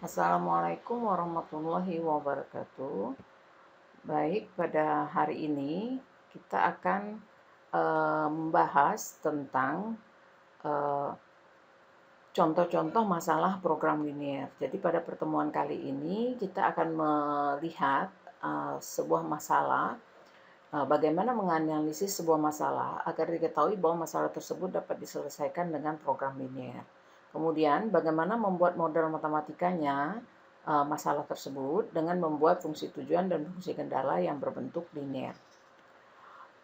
Assalamualaikum warahmatullahi wabarakatuh. Baik, pada hari ini kita akan membahas tentang eh, contoh-contoh masalah program linier. Jadi pada pertemuan kali ini kita akan melihat sebuah masalah, bagaimana menganalisis sebuah masalah agar diketahui bahwa masalah tersebut dapat diselesaikan dengan program linier. Kemudian bagaimana membuat model matematikanya masalah tersebut dengan membuat fungsi tujuan dan fungsi kendala yang berbentuk linier.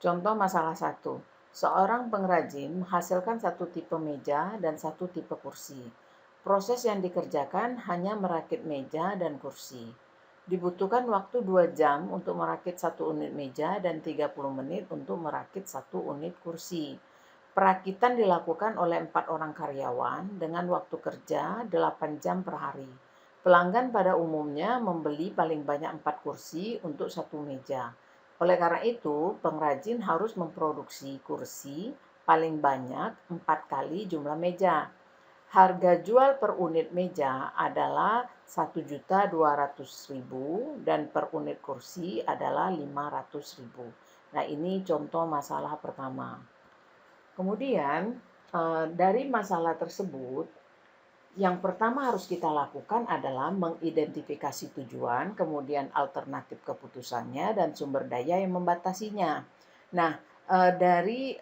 Contoh masalah 1. Seorang pengrajin menghasilkan satu tipe meja dan satu tipe kursi. Proses yang dikerjakan hanya merakit meja dan kursi. Dibutuhkan waktu 2 jam untuk merakit satu unit meja dan 30 menit untuk merakit satu unit kursi. Perakitan dilakukan oleh 4 orang karyawan dengan waktu kerja 8 jam per hari. Pelanggan pada umumnya membeli paling banyak 4 kursi untuk satu meja. Oleh karena itu, pengrajin harus memproduksi kursi paling banyak 4 kali jumlah meja. Harga jual per unit meja adalah 1.200.000 dan per unit kursi adalah 500.000. Nah, ini contoh masalah pertama. Kemudian, dari masalah tersebut, yang pertama harus kita lakukan adalah mengidentifikasi tujuan, kemudian alternatif keputusannya, dan sumber daya yang membatasinya. Nah, dari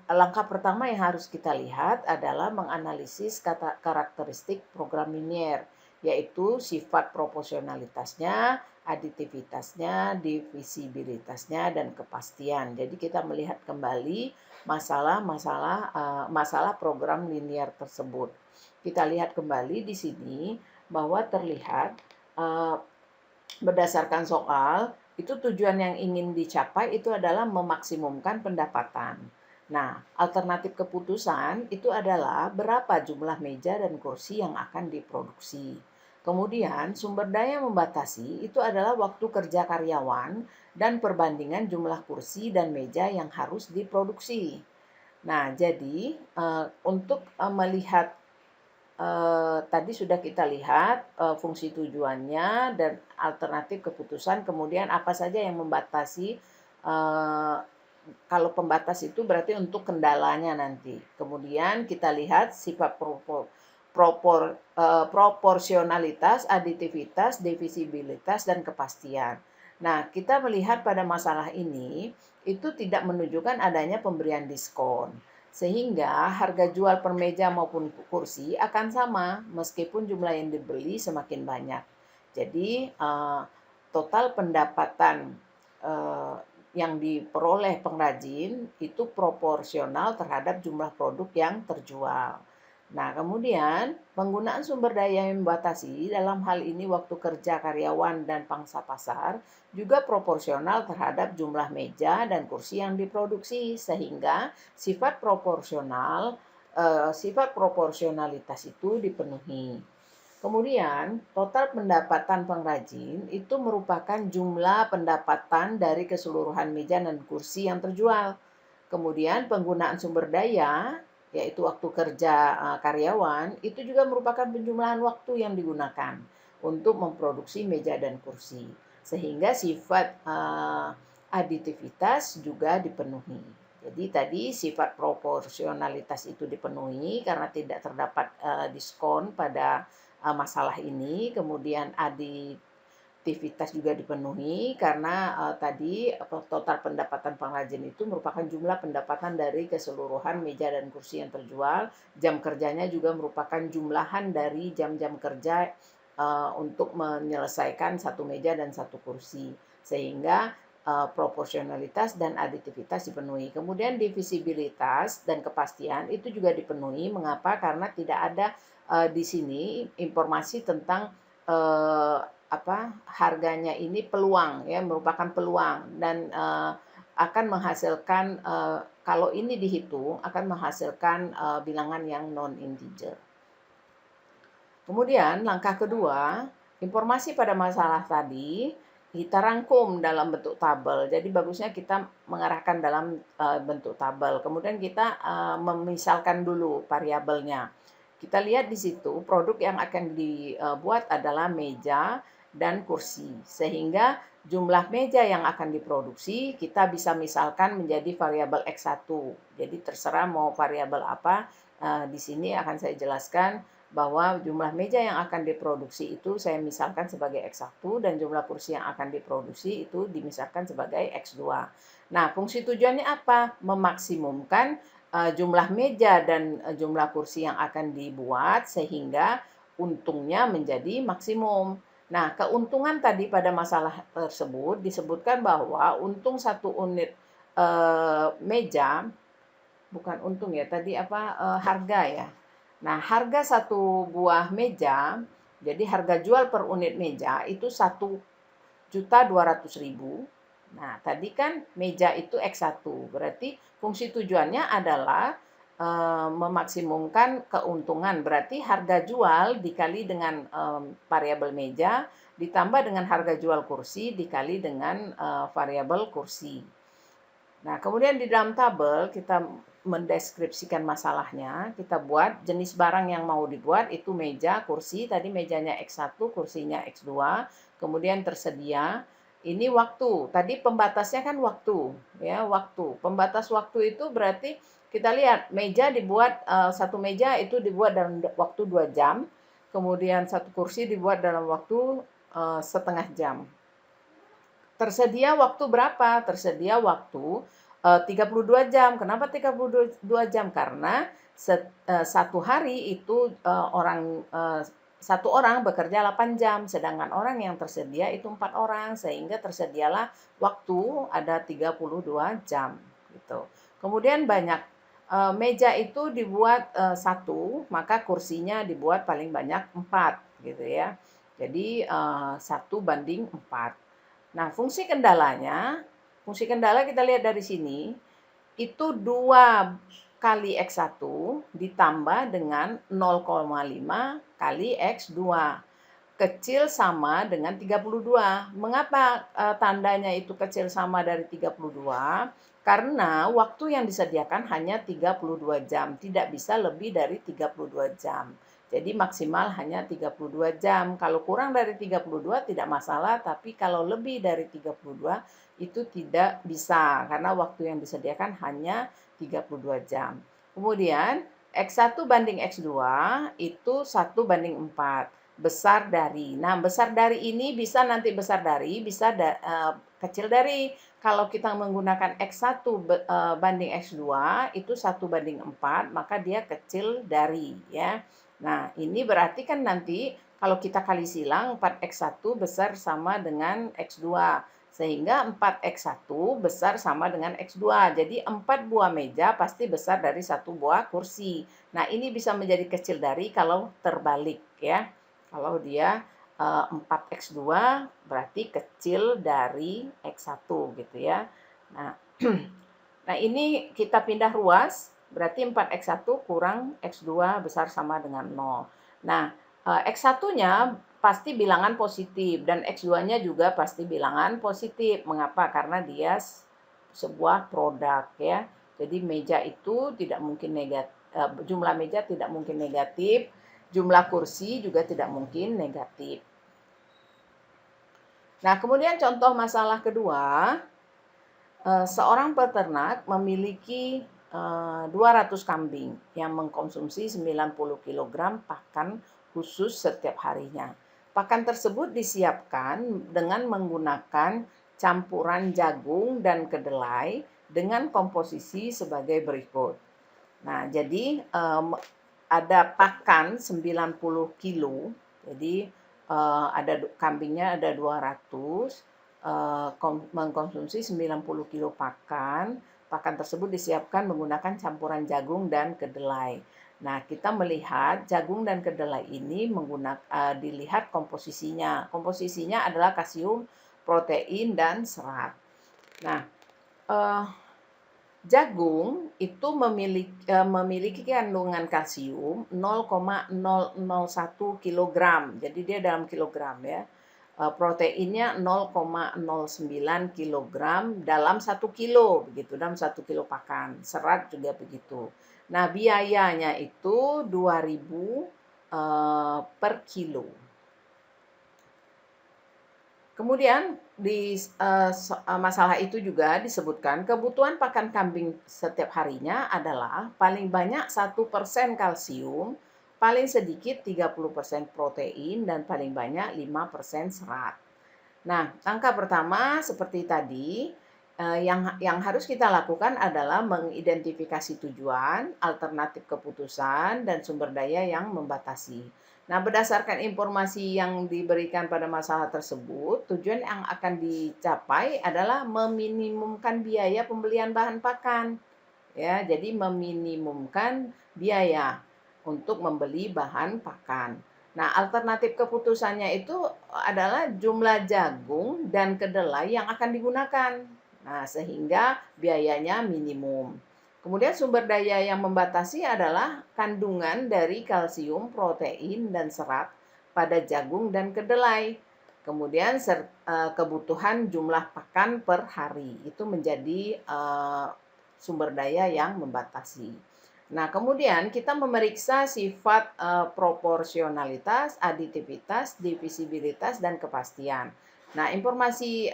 langkah pertama yang harus kita lihat adalah menganalisis karakteristik program linier, yaitu sifat proporsionalitasnya, aditivitasnya, divisibilitasnya, dan kepastian. Jadi kita melihat kembali masalah program linier tersebut. Kita lihat kembali di sini bahwa terlihat berdasarkan soal itu tujuan yang ingin dicapai itu adalah memaksimumkan pendapatan. Nah, alternatif keputusan itu adalah berapa jumlah meja dan kursi yang akan diproduksi. Kemudian, sumber daya membatasi itu adalah waktu kerja karyawan dan perbandingan jumlah kursi dan meja yang harus diproduksi. Nah, jadi untuk melihat tadi sudah kita lihat fungsi tujuannya dan alternatif keputusan, kemudian apa saja yang membatasi. Kalau pembatas itu berarti untuk kendalanya nanti. Kemudian kita lihat sifat proporsionalitas, aditivitas, divisibilitas, dan kepastian. Nah, kita melihat pada masalah ini itu tidak menunjukkan adanya pemberian diskon. Sehingga harga jual per meja maupun kursi akan sama meskipun jumlah yang dibeli semakin banyak. Jadi total pendapatan yang diperoleh pengrajin itu proporsional terhadap jumlah produk yang terjual. Nah, kemudian penggunaan sumber daya yang membatasi dalam hal ini waktu kerja karyawan dan pangsa pasar juga proporsional terhadap jumlah meja dan kursi yang diproduksi sehingga sifat proporsionalitas itu dipenuhi. Kemudian, total pendapatan pengrajin itu merupakan jumlah pendapatan dari keseluruhan meja dan kursi yang terjual. Kemudian, penggunaan sumber daya, yaitu waktu kerja karyawan, itu juga merupakan penjumlahan waktu yang digunakan untuk memproduksi meja dan kursi. Sehingga sifat aditivitas juga dipenuhi. Jadi tadi sifat proporsionalitas itu dipenuhi karena tidak terdapat diskon pada masalah ini. Kemudian aditivitas juga dipenuhi karena tadi total pendapatan pengrajin itu merupakan jumlah pendapatan dari keseluruhan meja dan kursi yang terjual. Jam kerjanya juga merupakan jumlahan dari jam-jam kerja untuk menyelesaikan satu meja dan satu kursi. Sehingga proporsionalitas dan aditivitas dipenuhi. Kemudian divisibilitas dan kepastian itu juga dipenuhi. Mengapa? Karena tidak ada di sini informasi tentang harganya ini peluang, ya, merupakan peluang dan akan menghasilkan kalau ini dihitung akan menghasilkan bilangan yang non integer. Kemudian langkah kedua, informasi pada masalah tadi kita rangkum dalam bentuk tabel. Jadi bagusnya kita mengarahkan dalam bentuk tabel. Kemudian kita memisalkan dulu variabelnya. Kita lihat di situ produk yang akan dibuat adalah meja dan kursi. Sehingga jumlah meja yang akan diproduksi kita bisa misalkan menjadi variabel X1. Jadi terserah mau variabel apa. Di sini akan saya jelaskan bahwa jumlah meja yang akan diproduksi itu saya misalkan sebagai X1 dan jumlah kursi yang akan diproduksi itu dimisalkan sebagai X2. Nah, fungsi tujuannya apa? Memaksimumkan jumlah meja dan jumlah kursi yang akan dibuat sehingga untungnya menjadi maksimum. Nah, keuntungan tadi pada masalah tersebut disebutkan bahwa untung satu unit meja, bukan untung ya, tadi apa harga ya. Nah, harga satu buah meja, jadi harga jual per unit meja itu 1.200.000. Nah, tadi kan meja itu X1, berarti fungsi tujuannya adalah memaksimumkan keuntungan. Berarti harga jual dikali dengan variabel meja ditambah dengan harga jual kursi dikali dengan variabel kursi. Nah, kemudian di dalam tabel kita mendeskripsikan masalahnya, kita buat jenis barang yang mau dibuat itu meja, kursi, tadi mejanya X1, kursinya X2, kemudian tersedia. Ini waktu, tadi pembatasnya kan waktu, ya waktu. Pembatas waktu itu berarti kita lihat meja dibuat, satu meja itu dibuat dalam waktu 2 jam, kemudian satu kursi dibuat dalam waktu setengah jam. Tersedia waktu berapa? Tersedia waktu 32 jam. Kenapa 32 jam? Karena satu hari itu satu orang bekerja 8 jam, sedangkan orang yang tersedia itu 4 orang, sehingga tersedialah waktu ada 32 jam gitu. Kemudian banyak meja itu dibuat satu, maka kursinya dibuat paling banyak 4 gitu ya. Jadi 1:4. Nah, fungsi kendala kita lihat dari sini, itu 2 kali X1 ditambah dengan 0,5 kali X2. Kecil sama dengan 32. Mengapa tandanya itu kecil sama dari 32? Karena waktu yang disediakan hanya 32 jam, tidak bisa lebih dari 32 jam. Jadi maksimal hanya 32 jam. Kalau kurang dari 32 tidak masalah, tapi kalau lebih dari 32 itu tidak bisa karena waktu yang disediakan hanya 32 jam. Kemudian X1 banding X2 itu 1:4 besar dari. Nah, besar dari ini bisa nanti besar dari, bisa kecil dari. Kalau kita menggunakan X1 banding X2 itu 1:4, maka dia kecil dari ya. Nah, ini berarti kan nanti kalau kita kali silang 4X1 besar sama dengan X2. Sehingga 4X1 besar sama dengan X2. Jadi 4 buah meja pasti besar dari 1 buah kursi. Nah, ini bisa menjadi kecil dari kalau terbalik ya. Kalau dia 4X2 berarti kecil dari X1 gitu ya. Nah, nah ini kita pindah ruas, berarti 4X1 kurang X2 besar sama dengan 0. Nah, X1-nya pasti bilangan positif dan X2-nya juga pasti bilangan positif. Mengapa? Karena dia sebuah produk ya. Jadi meja itu tidak mungkin negatif, jumlah meja tidak mungkin negatif, jumlah kursi juga tidak mungkin negatif. Nah, kemudian contoh masalah kedua, seorang peternak memiliki 200 kambing yang mengkonsumsi 90 kg pakan khusus setiap harinya. Pakan tersebut disiapkan dengan menggunakan campuran jagung dan kedelai dengan komposisi sebagai berikut. Nah, jadi ada pakan 90 kilo, jadi ada kambingnya ada 200, mengkonsumsi 90 kilo pakan. Pakan tersebut disiapkan menggunakan campuran jagung dan kedelai. Nah, kita melihat jagung dan kedelai ini dilihat komposisinya. Komposisinya adalah kalsium, protein, dan serat. Nah, jagung itu memiliki kandungan kalsium 0,001 kg. Jadi dia dalam kilogram ya. Proteinnya 0,09 kg dalam 1 kilo begitu, dalam 1 kilo pakan. Serat juga begitu. Nah, biayanya itu 2.000 per kilo. Kemudian di masalah itu juga disebutkan kebutuhan pakan kambing setiap harinya adalah paling banyak 1% kalsium, paling sedikit 30% protein, dan paling banyak 5% serat. Nah, langkah pertama seperti tadi, yang harus kita lakukan adalah mengidentifikasi tujuan, alternatif keputusan, dan sumber daya yang membatasi. Nah, berdasarkan informasi yang diberikan pada masalah tersebut, tujuan yang akan dicapai adalah meminimumkan biaya pembelian bahan pakan. Ya, jadi meminimumkan biaya untuk membeli bahan pakan. Nah, alternatif keputusannya itu adalah jumlah jagung dan kedelai yang akan digunakan. Nah, sehingga biayanya minimum. Kemudian sumber daya yang membatasi adalah kandungan dari kalsium, protein, dan serat pada jagung dan kedelai. Kemudian kebutuhan jumlah pakan per hari itu menjadi sumber daya yang membatasi. Nah, kemudian kita memeriksa sifat proporsionalitas, aditivitas, divisibilitas, dan kepastian. Nah, informasi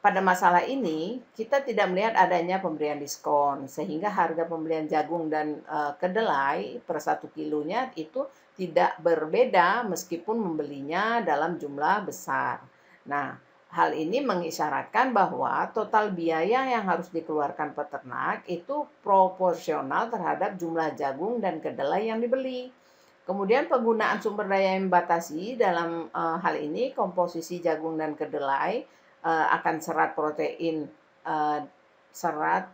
pada masalah ini kita tidak melihat adanya pemberian diskon sehingga harga pembelian jagung dan kedelai per 1 kilonya itu tidak berbeda meskipun membelinya dalam jumlah besar. Nah, hal ini mengisyaratkan bahwa total biaya yang harus dikeluarkan peternak itu proporsional terhadap jumlah jagung dan kedelai yang dibeli. Kemudian penggunaan sumber daya yang membatasi dalam hal ini komposisi jagung dan kedelai akan serat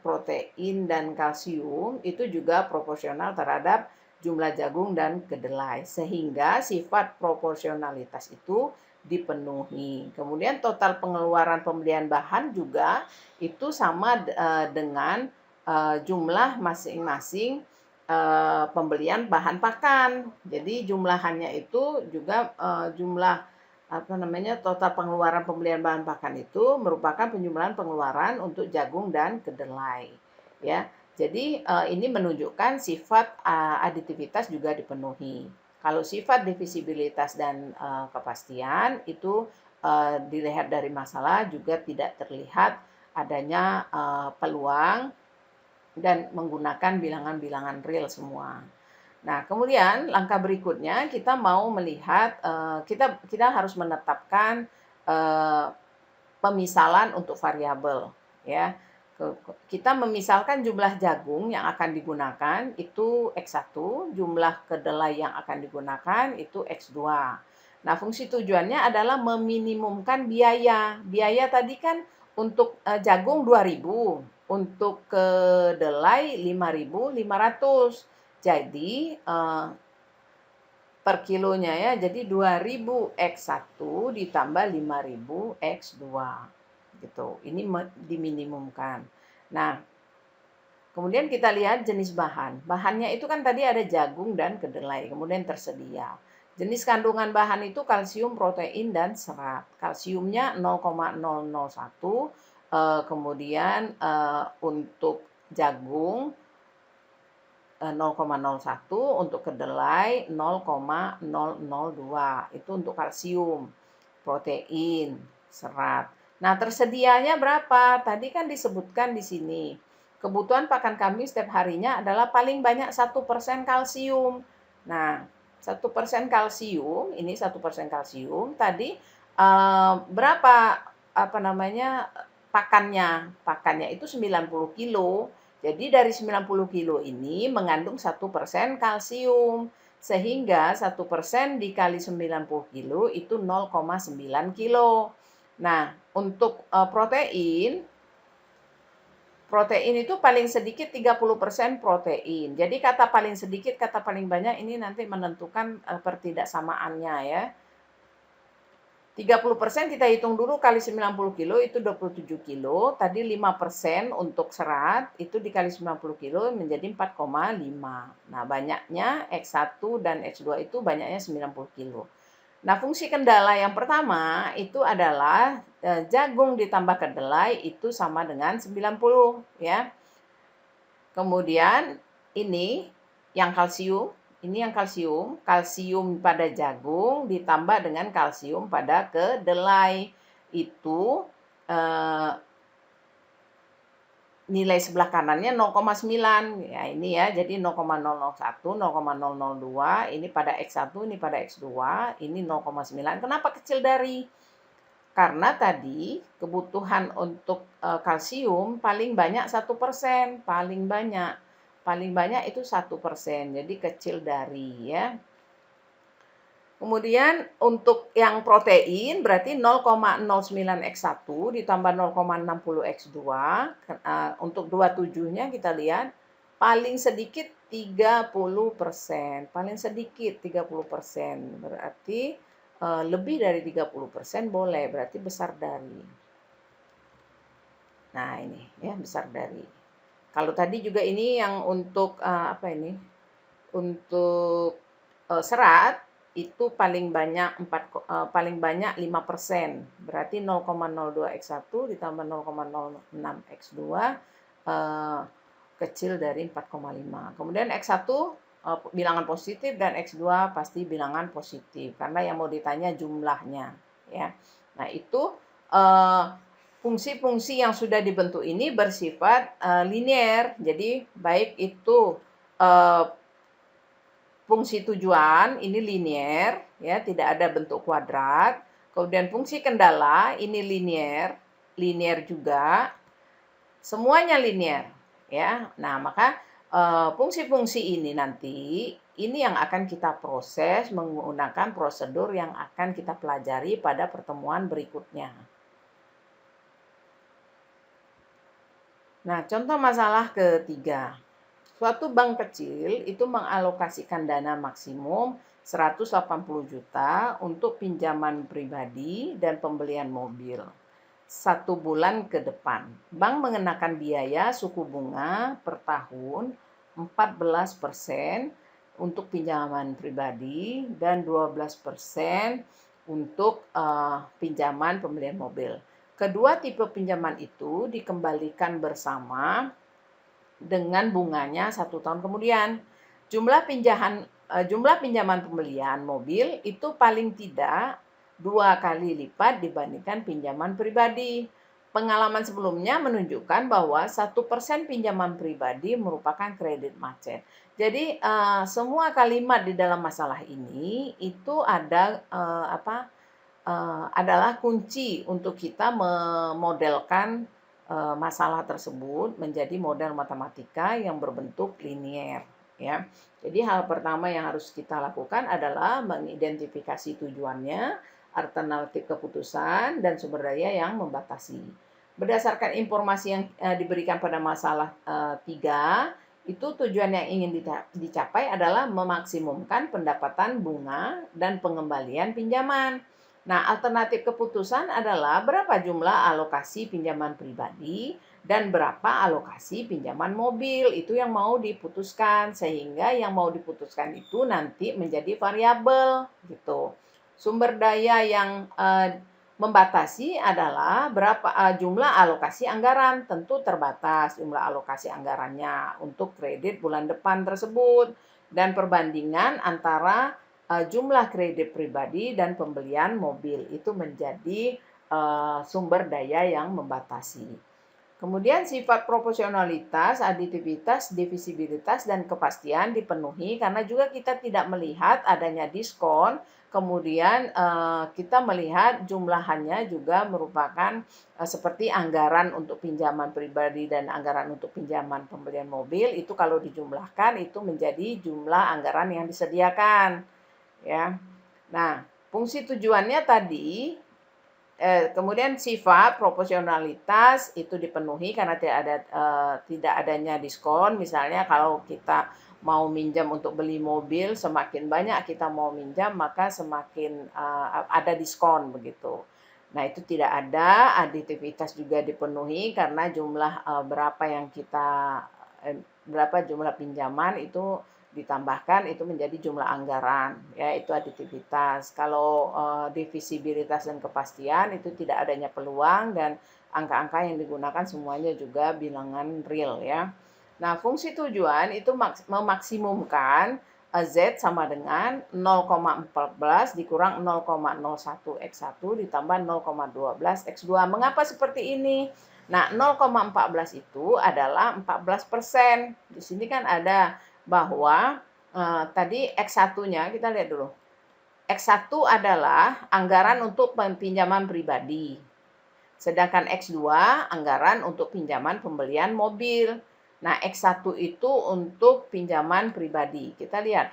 protein dan kalsium itu juga proporsional terhadap jumlah jagung dan kedelai sehingga sifat proporsionalitas itu dipenuhi. Kemudian total pengeluaran pembelian bahan juga itu sama dengan jumlah masing-masing pembelian bahan pakan. Jadi jumlahannya itu juga jumlah total pengeluaran pembelian bahan pakan itu merupakan penjumlahan pengeluaran untuk jagung dan kedelai. Ya, jadi ini menunjukkan sifat aditivitas juga dipenuhi. Kalau sifat divisibilitas dan kepastian itu dilihat dari masalah juga tidak terlihat adanya peluang dan menggunakan bilangan-bilangan real semua. Nah, kemudian langkah berikutnya kita mau melihat kita harus menetapkan pemisalan untuk variabel ya. Kita memisalkan jumlah jagung yang akan digunakan itu X1, jumlah kedelai yang akan digunakan itu X2. Nah, fungsi tujuannya adalah meminimumkan biaya. Biaya tadi kan untuk jagung 2.000, untuk kedelai 5.500. Jadi per kilonya ya, jadi 2.000 X1 ditambah 5.000 X2 gitu. Ini diminimumkan. Nah, kemudian kita lihat jenis bahan. Bahannya itu kan tadi ada jagung dan kedelai, kemudian tersedia. Jenis kandungan bahan itu kalsium, protein, dan serat. Kalsiumnya 0,001, kemudian untuk jagung 0,01, untuk kedelai 0,002. Itu untuk kalsium, protein, serat. Nah, tersedianya berapa? Tadi kan disebutkan di sini. Kebutuhan pakan kambing setiap harinya adalah paling banyak 1% kalsium. Nah, 1% kalsium, ini 1% kalsium. Tadi berapa pakannya? Pakannya itu 90 kilo. Jadi dari 90 kilo ini mengandung 1% kalsium. Sehingga 1% dikali 90 kilo itu 0,9 kilo. Nah, untuk protein itu paling sedikit 30% protein. Jadi kata paling sedikit, kata paling banyak ini nanti menentukan pertidaksamaannya ya. 30% kita hitung dulu kali 90 kilo itu 27 kilo. Tadi 5% untuk serat itu dikali 90 kilo menjadi 4,5. Nah, banyaknya X1 dan X2 itu banyaknya 90 kilo. Nah, fungsi kendala yang pertama itu adalah jagung ditambah kedelai itu sama dengan 90 ya. Kemudian ini yang kalsium, kalsium pada jagung ditambah dengan kalsium pada kedelai. Itu eh, nilai sebelah kanannya 0,9. Ya, ini ya, jadi 0,001, 0,002, ini pada X1, ini pada X2, ini 0,9. Kenapa kecil dari? Karena tadi kebutuhan untuk kalsium paling banyak 1%, paling banyak itu 1%, jadi kecil dari ya. Kemudian untuk yang protein berarti 0,09 X1 ditambah 0,60 X2. Untuk 27-nya kita lihat paling sedikit 30%. Paling sedikit 30%. Berarti lebih dari 30% boleh, berarti besar dari. Nah, ini ya besar dari. Kalau tadi juga ini yang untuk apa ini? Untuk serat itu paling banyak 5%. Berarti 0,02 X1 ditambah 0,06 X2 kecil dari 4,5. Kemudian X1 bilangan positif dan X2 pasti bilangan positif karena yang mau ditanya jumlahnya ya. Nah, itu fungsi-fungsi yang sudah dibentuk ini bersifat linier. Jadi baik itu fungsi tujuan ini linier ya, tidak ada bentuk kuadrat. Kemudian fungsi kendala ini linier juga. Semuanya linier ya. Nah, maka fungsi-fungsi ini nanti ini yang akan kita proses menggunakan prosedur yang akan kita pelajari pada pertemuan berikutnya. Nah, contoh masalah ketiga. Suatu bank kecil itu mengalokasikan dana maksimum 180 juta untuk pinjaman pribadi dan pembelian mobil 1 bulan ke depan. Bank mengenakan biaya suku bunga per tahun 14% untuk pinjaman pribadi dan 12% untuk pinjaman pembelian mobil. Kedua tipe pinjaman itu dikembalikan bersama dengan bunganya 1 tahun kemudian. Jumlah pinjaman pembelian mobil itu paling tidak 2 kali lipat dibandingkan pinjaman pribadi. Pengalaman sebelumnya menunjukkan bahwa 1% pinjaman pribadi merupakan kredit macet. Jadi semua kalimat di dalam masalah ini itu ada adalah kunci untuk kita memodelkan masalah tersebut menjadi model matematika yang berbentuk linier ya. Jadi hal pertama yang harus kita lakukan adalah mengidentifikasi tujuannya, alternatif keputusan dan sumber daya yang membatasi. Berdasarkan informasi yang diberikan pada masalah 3, itu tujuan yang ingin dicapai adalah memaksimumkan pendapatan bunga dan pengembalian pinjaman. Nah, alternatif keputusan adalah berapa jumlah alokasi pinjaman pribadi dan berapa alokasi pinjaman mobil. Itu yang mau diputuskan, sehingga yang mau diputuskan itu nanti menjadi variabel gitu. Sumber daya yang membatasi adalah berapa jumlah alokasi anggaran. Tentu terbatas jumlah alokasi anggarannya untuk kredit bulan depan tersebut dan perbandingan antara jumlah kredit pribadi dan pembelian mobil itu menjadi sumber daya yang membatasi. Kemudian sifat proporsionalitas, aditivitas, divisibilitas, dan kepastian dipenuhi karena juga kita tidak melihat adanya diskon. Kemudian kita melihat jumlahannya juga merupakan seperti anggaran untuk pinjaman pribadi dan anggaran untuk pinjaman pembelian mobil. Itu kalau dijumlahkan itu menjadi jumlah anggaran yang disediakan. Ya. Nah, fungsi tujuannya tadi kemudian sifat proporsionalitas itu dipenuhi karena tidak adanya diskon. Misalnya kalau kita mau minjam untuk beli mobil, semakin banyak kita mau minjam maka semakin ada diskon begitu. Nah, itu tidak ada. Aditivitas juga dipenuhi karena jumlah berapa jumlah pinjaman itu ditambahkan itu menjadi jumlah anggaran ya, itu aditivitas. Kalau divisibilitas dan kepastian itu tidak adanya peluang dan angka-angka yang digunakan semuanya juga bilangan real ya. Nah, fungsi tujuan itu memaksimumkan Z sama dengan 0,14 dikurang 0,01 X1 ditambah 0,12 X2. Mengapa seperti ini? Nah, 0,14 itu adalah 14%. Di sini kan ada bahwa tadi X1-nya, kita lihat dulu. X1 adalah anggaran untuk pinjaman pribadi. Sedangkan X2 anggaran untuk pinjaman pembelian mobil. Nah, X1 itu untuk pinjaman pribadi. Kita lihat.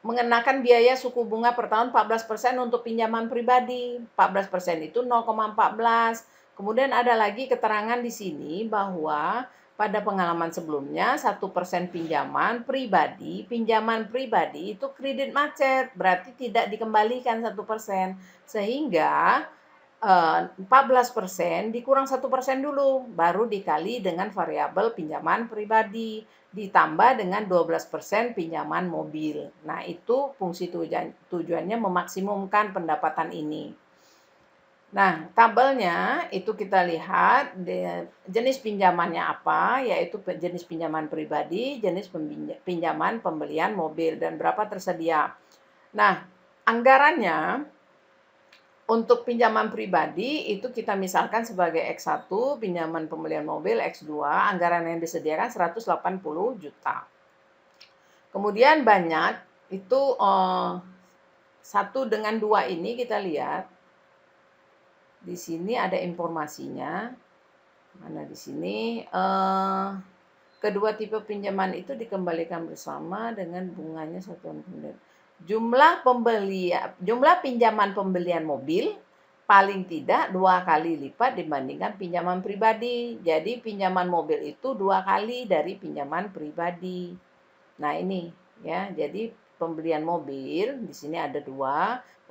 Mengenakan biaya suku bunga per tahun 14% untuk pinjaman pribadi. 14% itu 0,14. Kemudian ada lagi keterangan di sini bahwa pada pengalaman sebelumnya 1% pinjaman pribadi itu kredit macet, berarti tidak dikembalikan 1%. Sehingga 14% dikurang 1% dulu, baru dikali dengan variabel pinjaman pribadi, ditambah dengan 12% pinjaman mobil. Nah, itu fungsi tujuannya memaksimumkan pendapatan ini. Nah, tabelnya itu kita lihat jenis pinjamannya apa, yaitu jenis pinjaman pribadi, jenis pinjaman pembelian mobil, dan berapa tersedia. Nah, anggarannya untuk pinjaman pribadi itu kita misalkan sebagai X1, pinjaman pembelian mobil X2, anggaran yang disediakan 180 juta. Kemudian banyak itu 1 dengan 2 ini kita lihat. Di sini ada informasinya. Mana di sini? Kedua tipe pinjaman itu dikembalikan bersama dengan bunganya satuan kemudian. Jumlah pinjaman pembelian mobil paling tidak 2 kali lipat dibandingkan pinjaman pribadi. Jadi pinjaman mobil itu 2 kali dari pinjaman pribadi. Nah, ini ya. Jadi pembelian mobil di sini ada 2,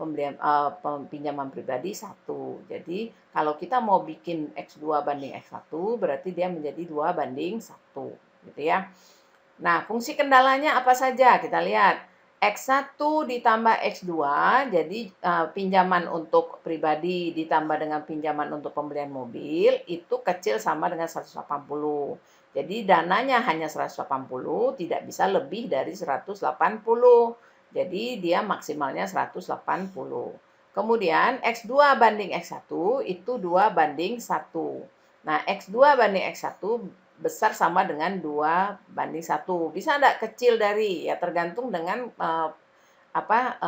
pinjaman pribadi 1. Jadi kalau kita mau bikin X2 banding X1 berarti dia menjadi 2 banding 1 gitu ya. Nah, fungsi kendalanya apa saja? Kita lihat. X1 ditambah X2, jadi pinjaman untuk pribadi ditambah dengan pinjaman untuk pembelian mobil, itu kecil sama dengan 180. Jadi dananya hanya 180, tidak bisa lebih dari 180. Jadi dia maksimalnya 180. Kemudian X2 banding X1 itu 2 banding 1. Nah, X2 banding X1 besar sama dengan 2 banding 1. Bisa enggak kecil dari? Ya tergantung dengan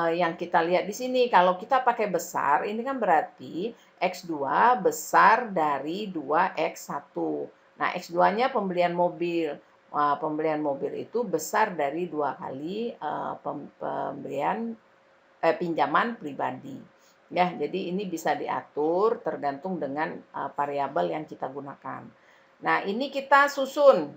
yang kita lihat di sini. Kalau kita pakai besar, ini kan berarti X2 besar dari 2X1. Nah, X2-nya pembelian mobil. Pembelian mobil itu besar dari 2 kali pinjaman pribadi. Ya, jadi ini bisa diatur tergantung dengan variabel yang kita gunakan. Nah, ini kita susun.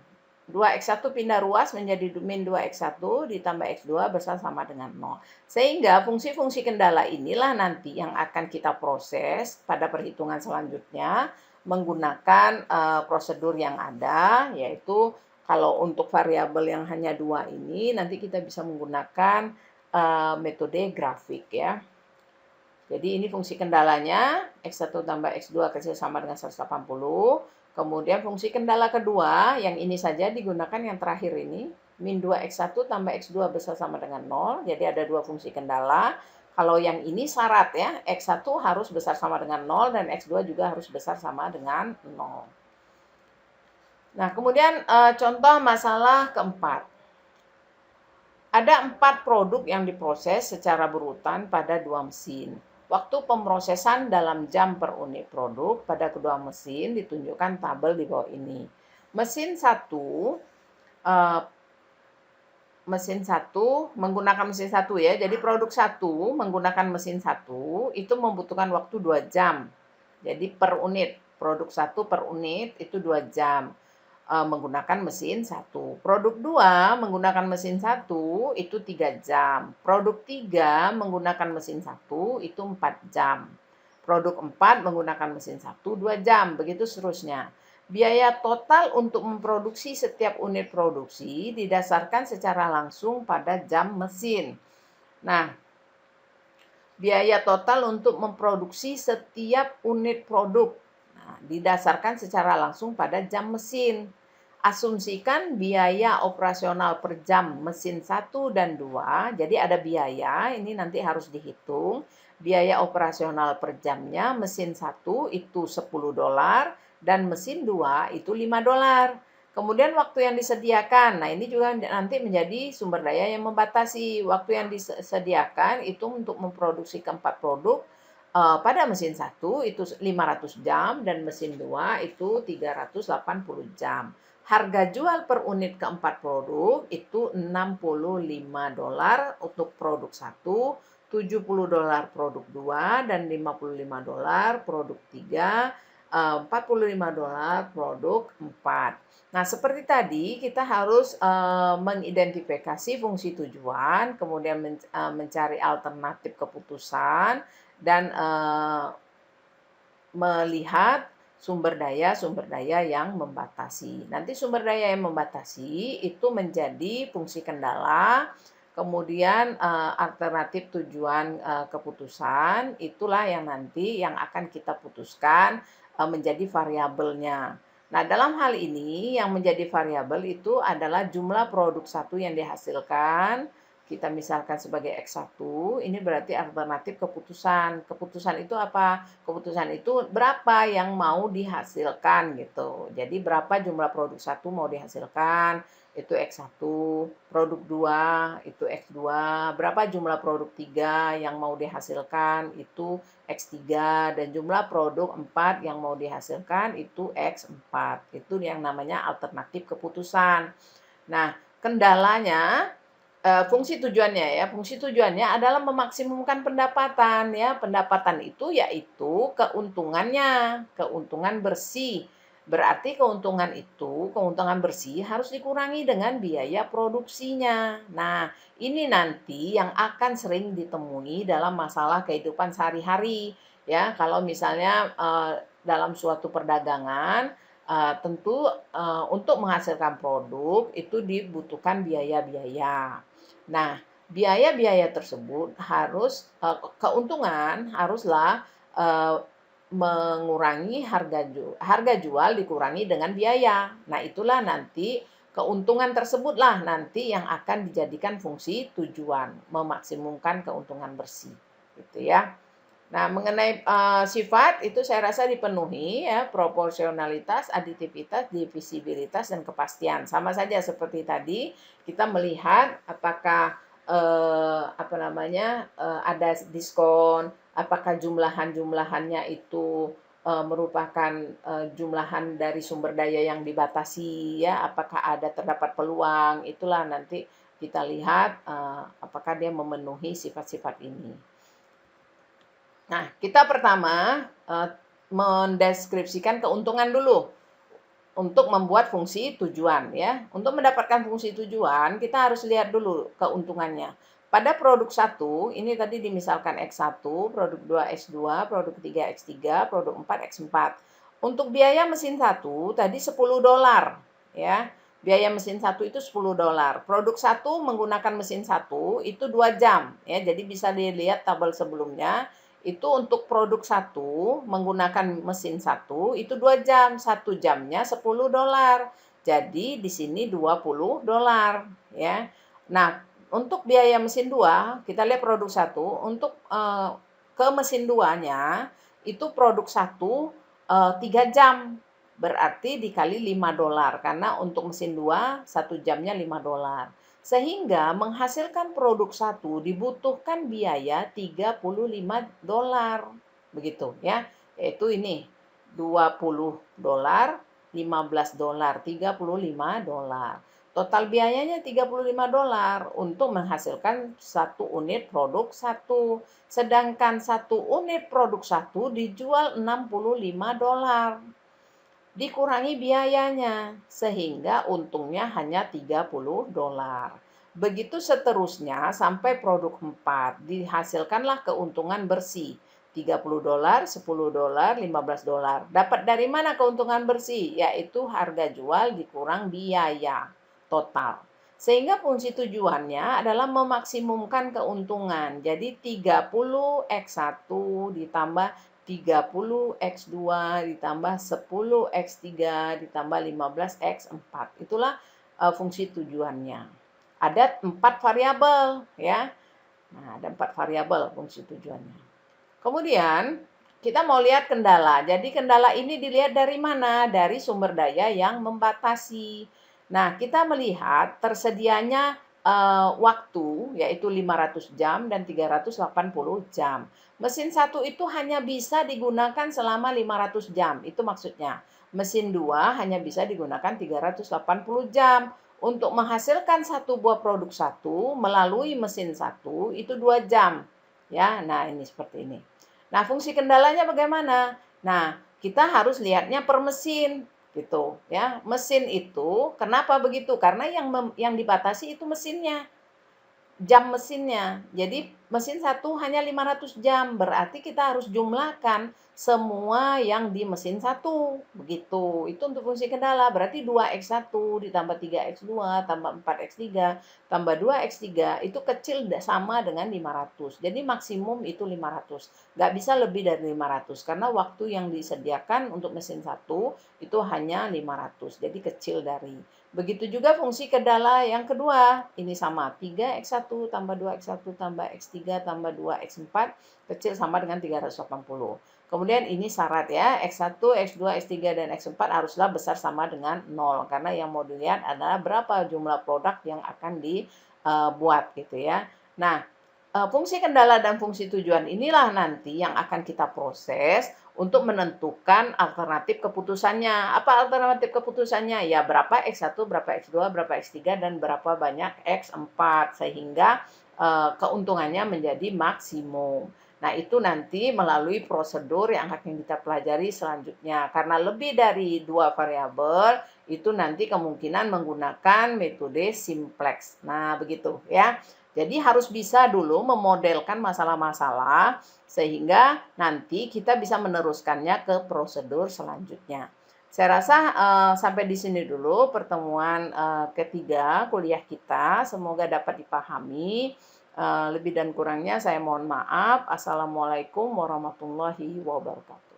2X1 pindah ruas menjadi min 2X1 ditambah X2 besar sama dengan 0. Sehingga fungsi-fungsi kendala inilah nanti yang akan kita proses pada perhitungan selanjutnya menggunakan prosedur yang ada, yaitu kalau untuk variabel yang hanya 2 ini nanti kita bisa menggunakan metode grafik ya. Jadi ini fungsi kendalanya, X1 tambah X2 kecil sama dengan 180. Kemudian fungsi kendala kedua, yang ini saja digunakan yang terakhir ini, min 2X1 tambah X2 besar sama dengan 0. Jadi ada 2 fungsi kendala. Kalau yang ini syarat ya, X1 harus besar sama dengan 0 dan X2 juga harus besar sama dengan 0. Nah, kemudian contoh masalah keempat. Ada 4 produk yang diproses secara berurutan pada 2 mesin. Waktu pemrosesan dalam jam per unit produk pada kedua mesin ditunjukkan tabel di bawah ini. Mesin 1 menggunakan mesin 1 ya. Jadi produk 1 menggunakan mesin 1 itu membutuhkan waktu 2 jam. Jadi per unit, produk 1 per unit itu 2 jam. Menggunakan mesin 1. Produk 2 menggunakan mesin 1 itu 3 jam. Produk 3 menggunakan mesin 1 itu 4 jam. Produk 4 menggunakan mesin 1 2 jam, begitu seterusnya. Biaya total untuk memproduksi setiap unit produksi didasarkan secara langsung pada jam mesin. Nah, biaya total untuk memproduksi setiap unit produk. Nah, didasarkan secara langsung pada jam mesin. Asumsikan biaya operasional per jam mesin 1 dan 2, jadi ada biaya, ini nanti harus dihitung. Biaya operasional per jamnya mesin 1 itu $10 dan mesin 2 itu $5. Kemudian waktu yang disediakan, nah ini juga nanti menjadi sumber daya yang membatasi. Waktu yang disediakan itu untuk memproduksi keempat produk pada mesin 1 itu 500 jam dan mesin 2 itu 380 jam. Harga jual per unit keempat produk itu $65 untuk produk 1, $70 produk 2, dan $55 produk 3, $45 produk 4. Nah, seperti tadi kita harus mengidentifikasi fungsi tujuan, kemudian mencari alternatif keputusan, dan melihat sumber daya yang membatasi. Nanti sumber daya yang membatasi itu menjadi fungsi kendala, kemudian alternatif tujuan keputusan, itulah yang nanti yang akan kita putuskan menjadi variabelnya. Nah, dalam hal ini yang menjadi variabel itu adalah jumlah produk satu yang dihasilkan. Kita misalkan sebagai X1, ini berarti alternatif keputusan. Keputusan itu apa? Keputusan itu berapa yang mau dihasilkan gitu. Jadi berapa jumlah produk 1 mau dihasilkan, itu X1, produk 2 itu X2, berapa jumlah produk 3 yang mau dihasilkan, itu X3, dan jumlah produk 4 yang mau dihasilkan itu X4. Itu yang namanya alternatif keputusan. Nah, kendalanya fungsi tujuannya adalah memaksimumkan pendapatan ya. Pendapatan itu yaitu keuntungan bersih. Berarti keuntungan bersih harus dikurangi dengan biaya produksinya. Nah, ini nanti yang akan sering ditemui dalam masalah kehidupan sehari-hari ya. Kalau misalnya dalam suatu perdagangan tentu untuk menghasilkan produk itu dibutuhkan biaya-biaya. Nah, biaya-biaya tersebut keuntungan haruslah mengurangi harga jual dikurangi dengan biaya. Nah, itulah nanti keuntungan tersebutlah nanti yang akan dijadikan fungsi tujuan, memaksimumkan keuntungan bersih. Gitu ya. Nah, mengenai sifat itu saya rasa dipenuhi ya, proporsionalitas, aditivitas, divisibilitas, dan kepastian. Sama saja seperti tadi, kita melihat apakah ada diskon, apakah jumlahannya itu merupakan jumlahan dari sumber daya yang dibatasi ya, apakah terdapat peluang, itulah nanti kita lihat apakah dia memenuhi sifat-sifat ini. Nah, kita pertama mendeskripsikan keuntungan dulu untuk membuat fungsi tujuan ya. Untuk mendapatkan fungsi tujuan, kita harus lihat dulu keuntungannya. Pada produk 1, ini tadi dimisalkan X1, produk 2 X2, produk 3 X3, produk 4 X4. Untuk biaya mesin 1 tadi $10 ya. Biaya mesin 1 itu $10. Produk 1 menggunakan mesin 1 itu 2 jam ya. Jadi bisa dilihat tabel sebelumnya. Itu untuk produk 1 menggunakan mesin 1 itu 2 jam, 1 jamnya $10. Jadi di sini $20 ya. Nah, untuk biaya mesin 2, kita lihat produk 1 untuk ke mesin 2-nya itu produk 1 3 jam. Berarti dikali $5 karena untuk mesin 2 1 jamnya $5. Sehingga menghasilkan produk 1 dibutuhkan biaya $35. Begitu ya. Yaitu ini $20, $15, $35. Total biayanya $35 untuk menghasilkan 1 unit produk 1. Sedangkan 1 unit produk 1 dijual $65. Dikurangi biayanya sehingga untungnya hanya $30. Begitu seterusnya sampai produk 4 dihasilkanlah keuntungan bersih $30, $10, $15. Dapat dari mana keuntungan bersih? Yaitu harga jual dikurang biaya total. Sehingga fungsi tujuannya adalah memaksimumkan keuntungan. Jadi 30 X1 ditambah 30x2 ditambah 10x3 ditambah 15x4. Itulah fungsi tujuannya. Ada 4 variabel ya. Nah, ada 4 variabel fungsi tujuannya. Kemudian kita mau lihat kendala. Jadi kendala ini dilihat dari mana? Dari sumber daya yang membatasi. Nah, kita melihat tersedianya waktu yaitu 500 jam dan 380 jam. Mesin 1 itu hanya bisa digunakan selama 500 jam. Itu maksudnya. Mesin 2 hanya bisa digunakan 380 jam. Untuk menghasilkan satu buah produk satu melalui mesin satu itu 2 jam. Ya, nah ini seperti ini. Nah, fungsi kendalanya bagaimana? Nah, kita harus lihatnya per mesin gitu ya. Mesin itu kenapa begitu? Karena yang dibatasi itu mesinnya, jam mesinnya. Jadi mesin satu hanya 500 jam, berarti kita harus jumlahkan semua yang di mesin satu. Begitu. Itu untuk fungsi kendala. Berarti 2x1 ditambah 3x2 tambah 4x3 tambah 2x3 itu kecil sama dengan 500. Jadi maksimum itu 500. Nggak bisa lebih dari 500 karena waktu yang disediakan untuk mesin satu itu hanya 500. Jadi kecil dari. Begitu juga fungsi kendala yang kedua. Ini sama 3x1 tambah 2x1 tambah x3 tambah 2x4 kecil sama dengan 380. Kemudian ini syarat ya, x1, x2, x3, dan x4 haruslah besar sama dengan 0. Karena yang mau dilihat adalah berapa jumlah produk yang akan dibuat gitu ya. Nah, fungsi kendala dan fungsi tujuan inilah nanti yang akan kita proses untuk menentukan alternatif keputusannya. Apa alternatif keputusannya? Ya berapa X1, berapa X2, berapa X3, dan berapa banyak X4. Sehingga keuntungannya menjadi maksimum. Nah itu nanti melalui prosedur yang akan kita pelajari selanjutnya. Karena lebih dari 2 variabel, itu nanti kemungkinan menggunakan metode simplex. Nah begitu ya. Jadi harus bisa dulu memodelkan masalah-masalah sehingga nanti kita bisa meneruskannya ke prosedur selanjutnya. Saya rasa sampai di sini dulu pertemuan ketiga kuliah kita. Semoga dapat dipahami. Lebih dan kurangnya saya mohon maaf. Assalamualaikum warahmatullahi wabarakatuh.